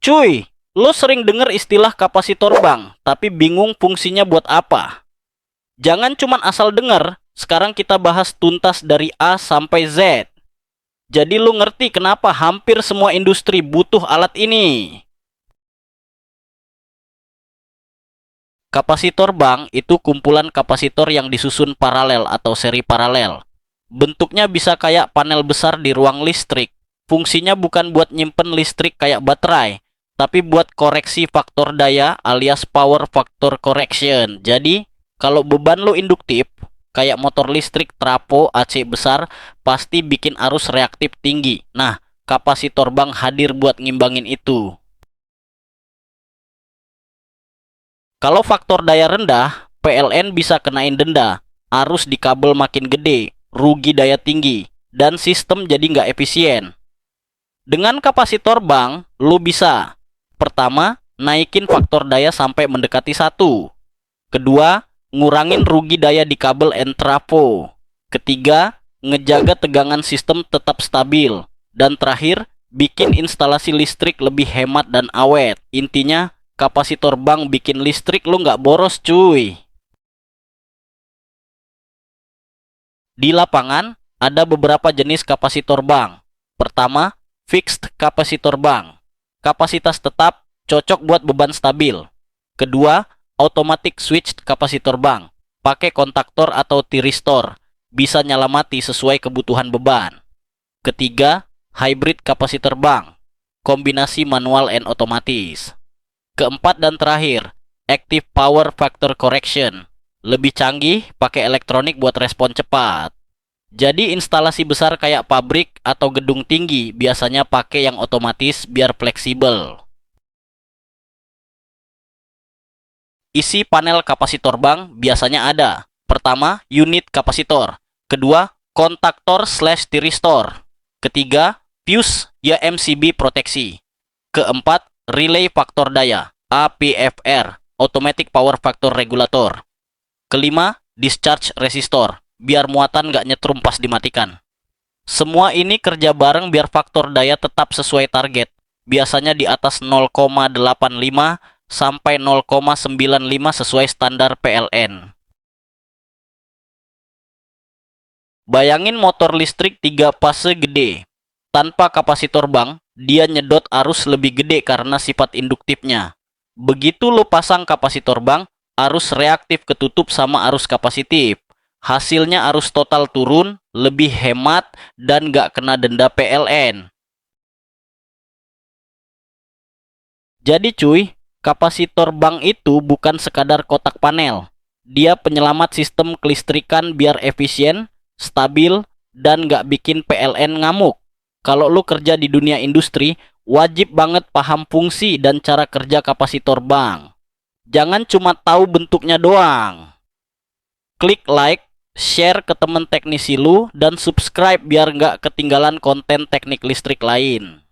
Cuy, lo sering denger istilah kapasitor bank, tapi bingung fungsinya buat apa? Jangan cuman asal denger, sekarang kita bahas tuntas dari A sampai Z. Jadi lo ngerti kenapa hampir semua industri butuh alat ini. Kapasitor bank itu kumpulan kapasitor yang disusun paralel atau seri paralel. Bentuknya bisa kayak panel besar di ruang listrik. Fungsinya bukan buat nyimpen listrik kayak baterai, tapi buat koreksi faktor daya alias power factor correction. Jadi, kalau beban lo induktif, kayak motor listrik trafo AC besar, pasti bikin arus reaktif tinggi. Nah, kapasitor bank hadir buat ngimbangin itu. Kalau faktor daya rendah, PLN bisa kenain denda, arus di kabel makin gede, rugi daya tinggi, dan sistem jadi nggak efisien. Dengan kapasitor bank, lo bisa: pertama, naikin faktor daya sampai mendekati 1. Kedua, ngurangin rugi daya di kabel and trafo. Ketiga, ngejaga tegangan sistem tetap stabil. Dan terakhir, bikin instalasi listrik lebih hemat dan awet. Intinya, kapasitor bank bikin listrik lo nggak boros cuy. Di lapangan, ada beberapa jenis kapasitor bank. Pertama, fixed kapasitor bank. Kapasitas tetap, cocok buat beban stabil. Kedua, automatic switch kapasitor bank. Pakai kontaktor atau tiristor. Bisa nyala mati sesuai kebutuhan beban. Ketiga, hybrid kapasitor bank. Kombinasi manual and otomatis. Keempat dan terakhir, active power factor correction. Lebih canggih, pakai elektronik buat respon cepat. Jadi instalasi besar kayak pabrik atau gedung tinggi biasanya pakai yang otomatis biar fleksibel. Isi panel kapasitor bank biasanya ada: pertama, unit kapasitor. Kedua, kontaktor/tiristor. Ketiga, fuse ya MCB proteksi. Keempat, relay faktor daya APFR, automatic power factor regulator. Kelima, discharge resistor, biar muatan nggak nyetrum pas dimatikan. Semua ini kerja bareng biar faktor daya tetap sesuai target, biasanya di atas 0,85 sampai 0,95 sesuai standar PLN. Bayangin motor listrik 3 fase gede. Tanpa kapasitor bank, dia nyedot arus lebih gede karena sifat induktifnya. Begitu lo pasang kapasitor bank, arus reaktif ketutup sama arus kapasitif. Hasilnya arus total turun, lebih hemat, dan nggak kena denda PLN. Jadi cuy, kapasitor bank itu bukan sekadar kotak panel. Dia penyelamat sistem kelistrikan biar efisien, stabil, dan nggak bikin PLN ngamuk. Kalau lo kerja di dunia industri, wajib banget paham fungsi dan cara kerja kapasitor bank. Jangan cuma tahu bentuknya doang. Klik like, share ke temen teknisi lu, dan subscribe biar nggak ketinggalan konten teknik listrik lain.